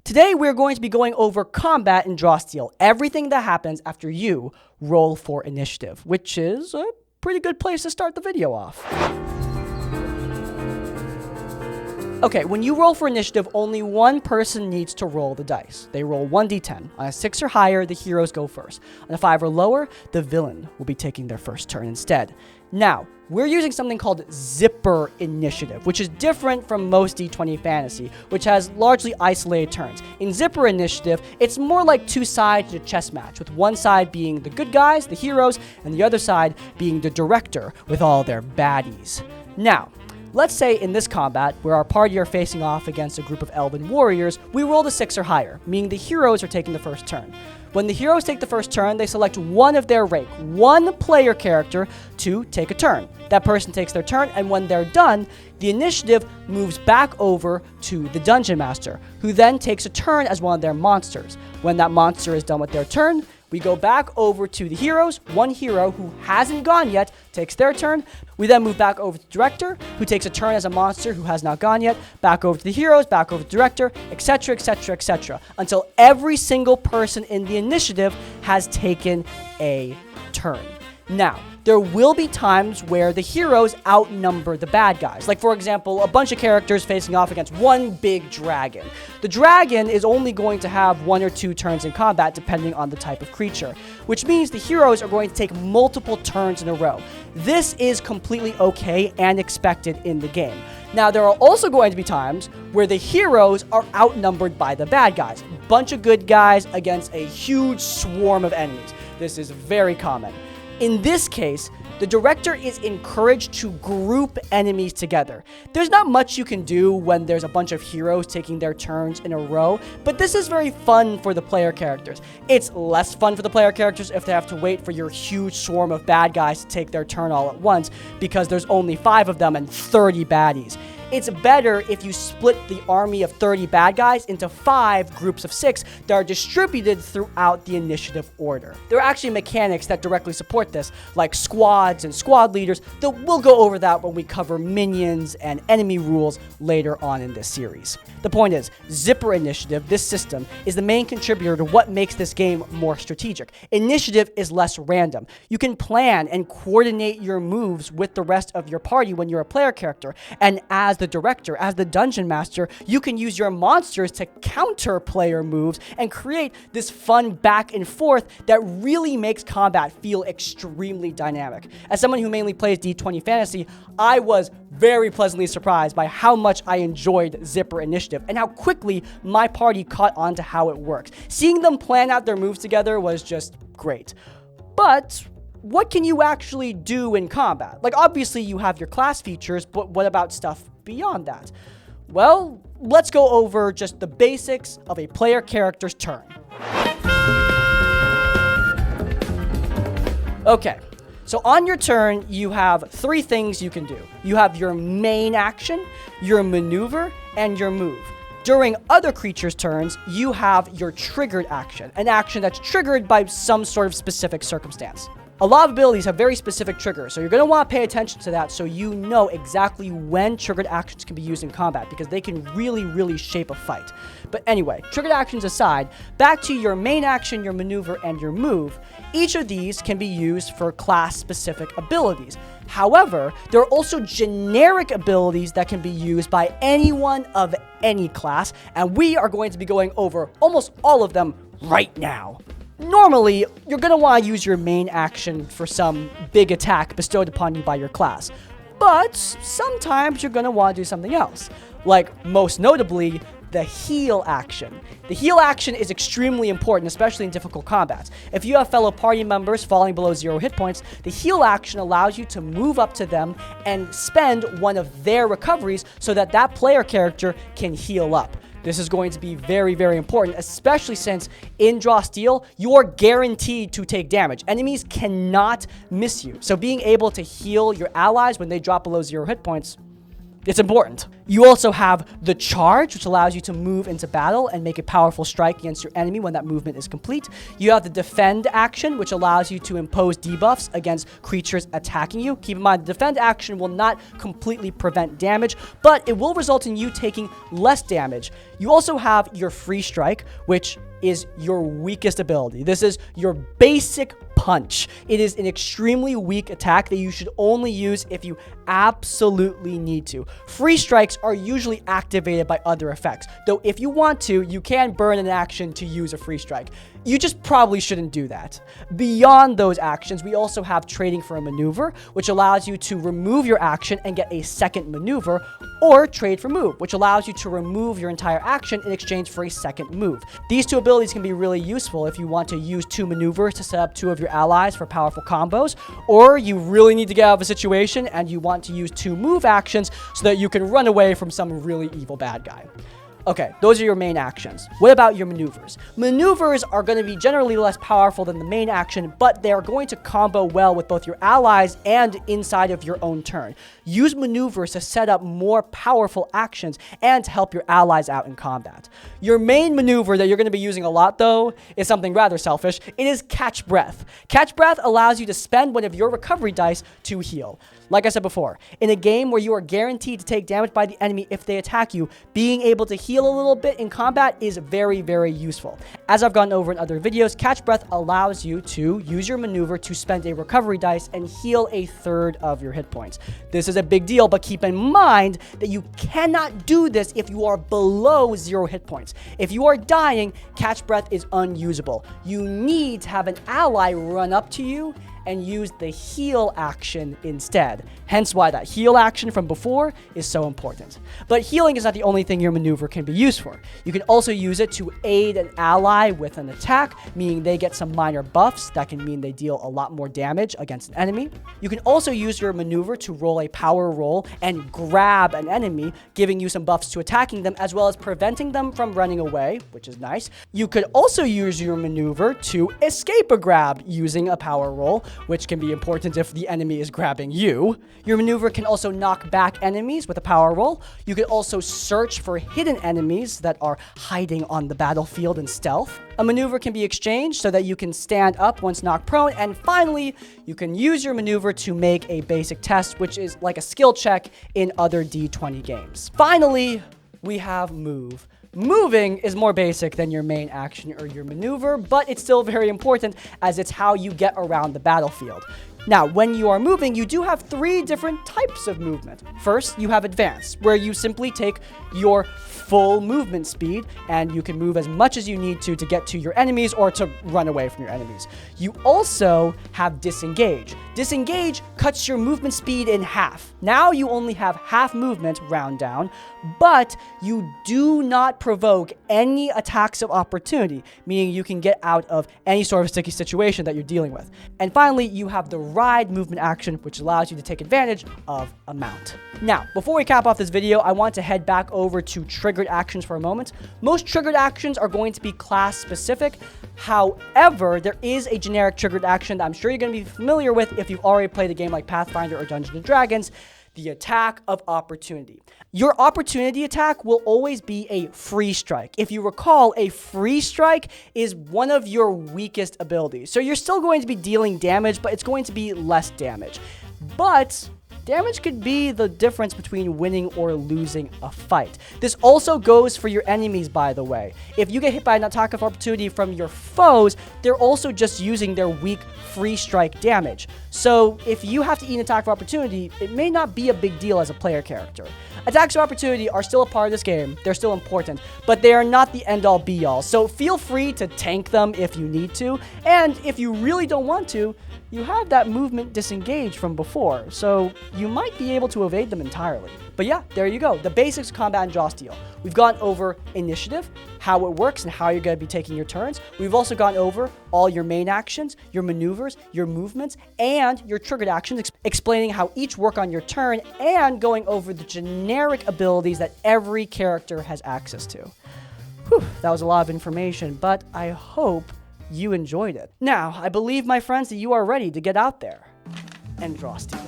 Today, we're going to be going over combat in Draw Steel, everything that happens after you roll for initiative, which is a pretty good place to start the video off. Okay, when you roll for initiative, only one person needs to roll the dice. They roll 1d10. On a 6 or higher, the heroes go first. On a 5 or lower, the villain will be taking their first turn instead. Now, we're using something called Zipper Initiative, which is different from most D20 Fantasy, which has largely isolated turns. In Zipper Initiative, it's more like two sides to a chess match, with one side being the good guys, the heroes, and the other side being the director with all their baddies. Now, let's say in this combat, where our party are facing off against a group of elven warriors, we roll a 6 or higher, meaning the heroes are taking the first turn. When the heroes take the first turn, they select one of their rank, one player character, to take a turn. That person takes their turn, and when they're done, the initiative moves back over to the Dungeon Master, who then takes a turn as one of their monsters. When that monster is done with their turn, we go back over to the heroes. One hero who hasn't gone yet takes their turn. We then move back over to the director, who takes a turn as a monster who has not gone yet, back over to the heroes, back over to the director, etc., etc., etc., until every single person in the initiative has taken a turn. Now, there will be times where the heroes outnumber the bad guys. Like, for example, a bunch of characters facing off against one big dragon. The dragon is only going to have 1 or 2 turns in combat, depending on the type of creature, which means the heroes are going to take multiple turns in a row. This is completely okay and expected in the game. Now, there are also going to be times where the heroes are outnumbered by the bad guys. A bunch of good guys against a huge swarm of enemies. This is very common. In this case, the director is encouraged to group enemies together. There's not much you can do when there's a bunch of heroes taking their turns in a row, but this is very fun for the player characters. It's less fun for the player characters if they have to wait for your huge swarm of bad guys to take their turn all at once, because there's only 5 of them and 30 baddies. It's better if you split the army of 30 bad guys into 5 groups of 6 that are distributed throughout the initiative order. There are actually mechanics that directly support this, like squads and squad leaders, though we'll go over that when we cover minions and enemy rules later on in this series. The point is, Zipper Initiative, this system, is the main contributor to what makes this game more strategic. Initiative is less random. You can plan and coordinate your moves with the rest of your party when you're a player character, and as the director, as the dungeon master, you can use your monsters to counter player moves and create this fun back and forth that really makes combat feel extremely dynamic. As someone who mainly plays D20 Fantasy, I was very pleasantly surprised by how much I enjoyed Zipper Initiative and how quickly my party caught on to how it works. Seeing them plan out their moves together was just great. But what can you actually do in combat? Like, obviously you have your class features, but what about stuff beyond that? Well, let's go over just the basics of a player character's turn. Okay, so on your turn, you have 3 things you can do. You have your main action, your maneuver, and your move. During other creatures' turns, you have your triggered action, an action that's triggered by some sort of specific circumstance. A lot of abilities have very specific triggers, so you're going to want to pay attention to that so you know exactly when triggered actions can be used in combat, because they can really shape a fight. But anyway, triggered actions aside, back to your main action, your maneuver, and your move. Each of these can be used for class-specific abilities. However, there are also generic abilities that can be used by anyone of any class, and we are going to be going over almost all of them right now. Normally, you're going to want to use your main action for some big attack bestowed upon you by your class, but sometimes you're going to want to do something else, like most notably, the heal action. The heal action is extremely important, especially in difficult combats. If you have fellow party members falling below 0 hit points, the heal action allows you to move up to them and spend one of their recoveries so that that player character can heal up. This is going to be very important, especially since in Draw Steel, you're guaranteed to take damage. Enemies cannot miss you. So being able to heal your allies when they drop below 0 hit points, It's important. You also have the charge, which allows you to move into battle and make a powerful strike against your enemy when that movement is complete. You have the defend action, which allows you to impose debuffs against creatures attacking you. Keep in mind, the defend action will not completely prevent damage, but it will result in you taking less damage. You also have your free strike, which is your weakest ability. This is your basic punch. It is an extremely weak attack that you should only use if you absolutely need to. Free strikes are usually activated by other effects, though if you want to, you can burn an action to use a free strike. You just probably shouldn't do that. Beyond those actions, we also have trading for a maneuver, which allows you to remove your action and get a second maneuver, or trade for move, which allows you to remove your entire action in exchange for a second move. These two abilities can be really useful if you want to use 2 maneuvers to set up 2 of your allies for powerful combos, or you really need to get out of a situation and you want to use 2 move actions so that you can run away from some really evil bad guy. Okay, those are your main actions. What about your maneuvers? Maneuvers are going to be generally less powerful than the main action, but they are going to combo well with both your allies and inside of your own turn. Use maneuvers to set up more powerful actions and to help your allies out in combat. Your main maneuver that you're going to be using a lot, though, is something rather selfish. It is Catch Breath. Catch Breath allows you to spend one of your recovery dice to heal. Like I said before, in a game where you are guaranteed to take damage by the enemy if they attack you, being able to heal a little bit in combat is very, very useful. As I've gone over in other videos, Catch Breath allows you to use your maneuver to spend a recovery dice and heal a third of your hit points. This is a big deal, but keep in mind that you cannot do this if you are below 0 hit points. If you are dying, Catch Breath is unusable. You need to have an ally run up to you and use the heal action instead. Hence why that heal action from before is so important. But healing is not the only thing your maneuver can be used for. You can also use it to aid an ally with an attack, meaning they get some minor buffs. That can mean they deal a lot more damage against an enemy. You can also use your maneuver to roll a power roll and grab an enemy, giving you some buffs to attacking them, as well as preventing them from running away, which is nice. You could also use your maneuver to escape a grab using a power roll, which can be important if the enemy is grabbing you. Your maneuver can also knock back enemies with a power roll. You can also search for hidden enemies that are hiding on the battlefield in stealth. A maneuver can be exchanged so that you can stand up once knocked prone. And finally, you can use your maneuver to make a basic test, which is like a skill check in other D20 games. Finally, we have move. Moving is more basic than your main action or your maneuver, but it's still very important as it's how you get around the battlefield. Now, when you are moving, you do have 3 different types of movement. First, you have advance, where you simply take your full movement speed, and you can move as much as you need to get to your enemies or to run away from your enemies. You also have disengage. Disengage cuts your movement speed in half. Now you only have half movement, round down, but you do not provoke any attacks of opportunity, meaning you can get out of any sort of sticky situation that you're dealing with. And finally, you have the ride movement action, which allows you to take advantage of a mount. Now, before we cap off this video, I want to head back over to triggered actions for a moment. Most triggered actions are going to be class specific. However, there is a generic triggered action that I'm sure you're going to be familiar with if you've already played a game like Pathfinder or Dungeons & Dragons, the attack of opportunity. Your opportunity attack will always be a free strike. If you recall, a free strike is one of your weakest abilities. So you're still going to be dealing damage, but it's going to be less damage. But damage could be the difference between winning or losing a fight. This also goes for your enemies, by the way. If you get hit by an attack of opportunity from your foes, they're also just using their weak free strike damage. So if you have to eat an attack of opportunity, it may not be a big deal as a player character. Attacks of opportunity are still a part of this game. They're still important, but they are not the end-all be-all. So feel free to tank them if you need to. And if you really don't want to, you have that movement disengage from before, so you might be able to evade them entirely. But yeah, there you go. The basics of combat and draw steel. We've gone over initiative, how it works, and how you're going to be taking your turns. We've also gone over all your main actions, your maneuvers, your movements, and your triggered actions, explaining how each work on your turn, and going over the generic abilities that every character has access to. Whew, that was a lot of information, but I hope you enjoyed it. Now, I believe, my friends, that you are ready to get out there and draw steel.